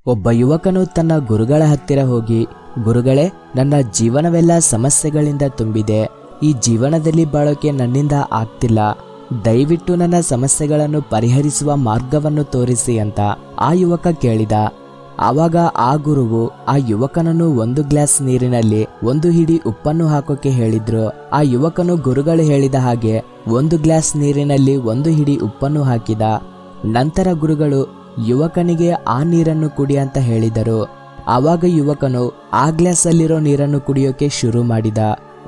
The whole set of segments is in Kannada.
ಒಬ್ಬ ಯುವಕನು ತನ್ನ ಗುರುಗಳ ಹತ್ತಿರ ಹೋಗಿ, ಗುರುಗಳೇ, ನನ್ನ ಜೀವನವೆಲ್ಲ ಸಮಸ್ಯೆಗಳಿಂದ ತುಂಬಿದೆ. ಈ ಜೀವನದಲ್ಲಿ ಬಾಳೋಕೆ ನನ್ನಿಂದ ಆಗ್ತಿಲ್ಲ. ದಯವಿಟ್ಟು ನನ್ನ ಸಮಸ್ಯೆಗಳನ್ನು ಪರಿಹರಿಸುವ ಮಾರ್ಗವನ್ನು ತೋರಿಸಿ ಅಂತ ಆ ಯುವಕ ಕೇಳಿದ. ಆವಾಗ ಆ ಗುರುವು ಆ ಯುವಕನನ್ನು ಒಂದು ಗ್ಲಾಸ್ ನೀರಿನಲ್ಲಿ ಒಂದು ಹಿಡಿ ಉಪ್ಪನ್ನು ಹಾಕೋಕೆ ಹೇಳಿದ್ರು. ಆ ಯುವಕನು ಗುರುಗಳು ಹೇಳಿದ ಹಾಗೆ ಒಂದು ಗ್ಲಾಸ್ ನೀರಿನಲ್ಲಿ ಒಂದು ಹಿಡಿ ಉಪ್ಪನ್ನು ಹಾಕಿದ. ನಂತರ ಗುರುಗಳು ಯುವಕನಿಗೆ ಆ ನೀರನ್ನು ಕುಡಿ ಅಂತ ಹೇಳಿದರು. ಆವಾಗ ಯುವಕನು ಆ ಗ್ಲಾಸ್ ಅಲ್ಲಿರೋ ನೀರನ್ನು ಕುಡಿಯೋಕೆ ಶುರು ಮಾಡಿದ.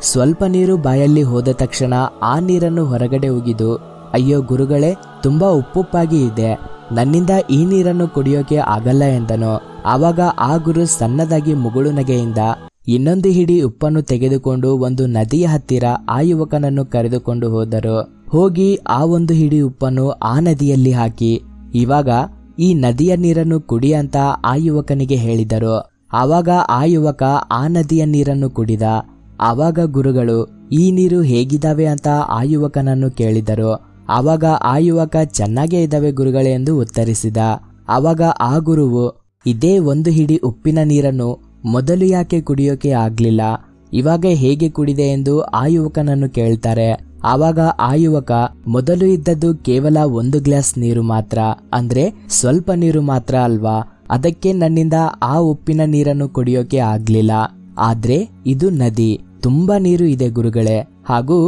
ಸ್ವಲ್ಪ ನೀರು ಬಾಯಲ್ಲಿ ಹೋದ ತಕ್ಷಣ ಆ ನೀರನ್ನು ಹೊರಗಡೆ ಉಗಿದು, ಅಯ್ಯೋ ಗುರುಗಳೇ, ತುಂಬಾ ಉಪ್ಪುಪ್ಪಾಗಿ ಇದೆ, ನನ್ನಿಂದ ಈ ನೀರನ್ನು ಕುಡಿಯೋಕೆ ಆಗಲ್ಲ ಎಂದನು. ಆವಾಗ ಆ ಗುರು ಸಣ್ಣದಾಗಿ ಮುಗುಳು ನಗೆಯಿಂದ ಇನ್ನೊಂದು ಹಿಡಿ ಉಪ್ಪನ್ನು ತೆಗೆದುಕೊಂಡು ಒಂದು ನದಿಯ ಹತ್ತಿರ ಆ ಯುವಕನನ್ನು ಕರೆದುಕೊಂಡು ಹೋದರು. ಹೋಗಿ ಆ ಒಂದು ಹಿಡಿ ಉಪ್ಪನ್ನು ಆ ನದಿಯಲ್ಲಿ ಹಾಕಿ, ಇವಾಗ ಈ ನದಿಯ ನೀರನ್ನು ಕುಡಿ ಅಂತ ಆ ಯುವಕನಿಗೆ ಹೇಳಿದರು. ಆವಾಗ ಆ ಯುವಕ ಆ ನದಿಯ ನೀರನ್ನು ಕುಡಿದ. ಆವಾಗ ಗುರುಗಳು ಈ ನೀರು ಹೇಗಿದ್ದಾವೆ ಅಂತ ಆ ಯುವಕನನ್ನು ಕೇಳಿದರು. ಆವಾಗ ಆ ಯುವಕ ಚೆನ್ನಾಗೇ ಇದ್ದಾವೆ ಗುರುಗಳೇ ಎಂದು ಉತ್ತರಿಸಿದ. ಆವಾಗ ಆ ಗುರುವು ಇದೇ ಒಂದು ಹಿಡಿ ಉಪ್ಪಿನ ನೀರನ್ನು ಮೊದಲು ಯಾಕೆ ಕುಡಿಯೋಕೆ ಆಗ್ಲಿಲ್ಲ, ಇವಾಗ ಹೇಗೆ ಕುಡಿದೆ ಎಂದು ಆ ಯುವಕನನ್ನು ಕೇಳ್ತಾರೆ. ಆವಾಗ ಆ ಯುವಕ, ಮೊದಲು ಇದ್ದದ್ದು ಕೇವಲ ಒಂದು ಗ್ಲಾಸ್ ನೀರು ಮಾತ್ರ, ಅಂದ್ರೆ ಸ್ವಲ್ಪ ನೀರು ಮಾತ್ರ ಅಲ್ವಾ, ಅದಕ್ಕೆ ನನ್ನಿಂದ ಆ ಉಪ್ಪಿನ ನೀರನ್ನು ಕುಡಿಯೋಕೆ ಆಗ್ಲಿಲ್ಲ. ಆದ್ರೆ ಇದು ನದಿ, ತುಂಬಾ ನೀರು ಇದೆ ಗುರುಗಳೇ, ಹಾಗೂ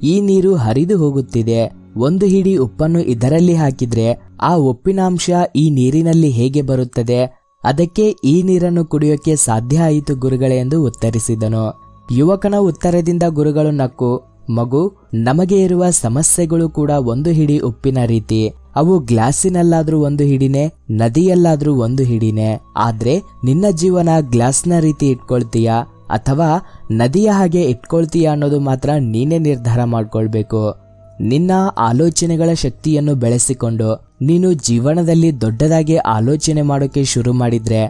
ಈ ನೀರು ಹರಿದು ಹೋಗುತ್ತಿದೆ. ಒಂದು ಹಿಡಿ ಉಪ್ಪನ್ನು ಇದರಲ್ಲಿ ಹಾಕಿದ್ರೆ ಆ ಉಪ್ಪಿನಾಂಶ ಈ ನೀರಿನಲ್ಲಿ ಹೇಗೆ ಬರುತ್ತದೆ, ಅದಕ್ಕೆ ಈ ನೀರನ್ನು ಕುಡಿಯೋಕೆ ಸಾಧ್ಯ ಆಯಿತು ಗುರುಗಳೇ ಎಂದು ಉತ್ತರಿಸಿದನು. ಯುವಕನ ಉತ್ತರದಿಂದ ಗುರುಗಳು ನಕ್ಕು, ಮಗು, ನಮಗೆ ಇರುವ ಸಮಸ್ಯೆಗಳು ಕೂಡ ಒಂದು ಹಿಡಿ ಉಪ್ಪಿನ ರೀತಿ. ಅವು ಗ್ಲಾಸಿನಲ್ಲಾದ್ರೂ ಒಂದು ಹಿಡಿನೇ, ನದಿಯಲ್ಲಾದ್ರೂ ಒಂದು ಹಿಡಿನೇ. ಆದ್ರೆ ನಿನ್ನ ಜೀವನ ಗ್ಲಾಸ್ನ ರೀತಿ ಇಟ್ಕೊಳ್ತೀಯಾ ಅಥವಾ ನದಿಯ ಹಾಗೆ ಇಟ್ಕೊಳ್ತೀಯಾ ಅನ್ನೋದು ಮಾತ್ರ ನೀನೇ ನಿರ್ಧಾರ ಮಾಡ್ಕೊಳ್ಬೇಕು. ನಿನ್ನ ಆಲೋಚನೆಗಳ ಶಕ್ತಿಯನ್ನು ಬೆಳೆಸಿಕೊಂಡು ನೀನು ಜೀವನದಲ್ಲಿ ದೊಡ್ಡದಾಗಿ ಆಲೋಚನೆ ಮಾಡೋಕೆ ಶುರು ಮಾಡಿದ್ರೆ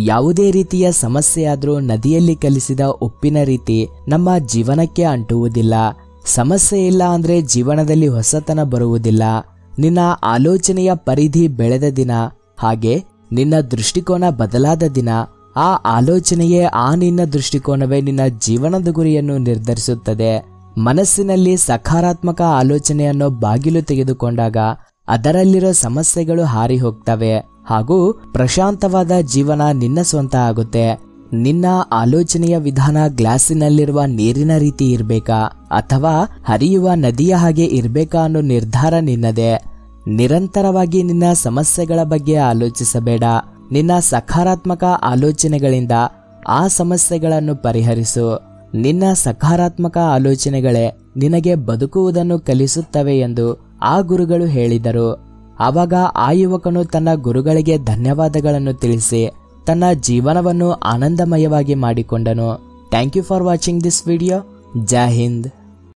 ಯಾವುದೇ ರೀತಿಯ ಸಮಸ್ಯೆ ಆದ್ರೂ ನದಿಯಲ್ಲಿ ಕಲಿಸಿದ ಉಪ್ಪಿನ ರೀತಿ ನಮ್ಮ ಜೀವನಕ್ಕೆ ಅಂಟುವುದಿಲ್ಲ. ಸಮಸ್ಯೆ ಇಲ್ಲ ಅಂದ್ರೆ ಜೀವನದಲ್ಲಿ ಹೊಸತನ ಬರುವುದಿಲ್ಲ. ನಿನ್ನ ಆಲೋಚನೆಯ ಪರಿಧಿ ಬೆಳೆದ ದಿನ, ಹಾಗೆ ನಿನ್ನ ದೃಷ್ಟಿಕೋನ ಬದಲಾದ ದಿನ, ಆ ಆಲೋಚನೆಯೇ ಆ ನಿನ್ನ ದೃಷ್ಟಿಕೋನವೇ ನಿನ್ನ ಜೀವನದ ಗುರಿಯನ್ನು ನಿರ್ಧರಿಸುತ್ತದೆ. ಮನಸ್ಸಿನಲ್ಲಿ ಸಕಾರಾತ್ಮಕ ಆಲೋಚನೆಯನ್ನು ಬಾಗಿಲು ತೆಗೆದುಕೊಂಡಾಗ ಅದರಲ್ಲಿರೋ ಸಮಸ್ಯೆಗಳು ಹಾರಿ ಹೋಗ್ತವೆ ಹಾಗೂ ಪ್ರಶಾಂತವಾದ ಜೀವನ ನಿನ್ನ ಸ್ವಂತ ಆಗುತ್ತೆ. ನಿನ್ನ ಆಲೋಚನೆಯ ವಿಧಾನ ಗ್ಲಾಸಿನಲ್ಲಿರುವ ನೀರಿನ ರೀತಿ ಇರ್ಬೇಕಾ ಅಥವಾ ಹರಿಯುವ ನದಿಯ ಹಾಗೆ ಇರ್ಬೇಕಾ ಅನ್ನೋ ನಿರ್ಧಾರ ನಿನ್ನದೇ. ನಿರಂತರವಾಗಿ ನಿನ್ನ ಸಮಸ್ಯೆಗಳ ಬಗ್ಗೆ ಆಲೋಚಿಸಬೇಡ. ನಿನ್ನ ಸಕಾರಾತ್ಮಕ ಆಲೋಚನೆಗಳಿಂದ ಆ ಸಮಸ್ಯೆಗಳನ್ನು ಪರಿಹರಿಸು. ನಿನ್ನ ಸಕಾರಾತ್ಮಕ ಆಲೋಚನೆಗಳೇ ನಿನಗೆ ಬದುಕುವುದನ್ನು ಕಲಿಸುತ್ತವೆ ಎಂದು ಆ ಗುರುಗಳು ಹೇಳಿದರು. ಆವಾಗ ಆ ಯುವಕನು ತನ್ನ ಗುರುಗಳಿಗೆ ಧನ್ಯವಾದಗಳನ್ನು ತಿಳಿಸಿ ತನ್ನ ಜೀವನವನ್ನು ಆನಂದಮಯವಾಗಿ ಮಾಡಿಕೊಂಡನು. Thank you for watching this video. ಜೈ ಹಿಂದ್.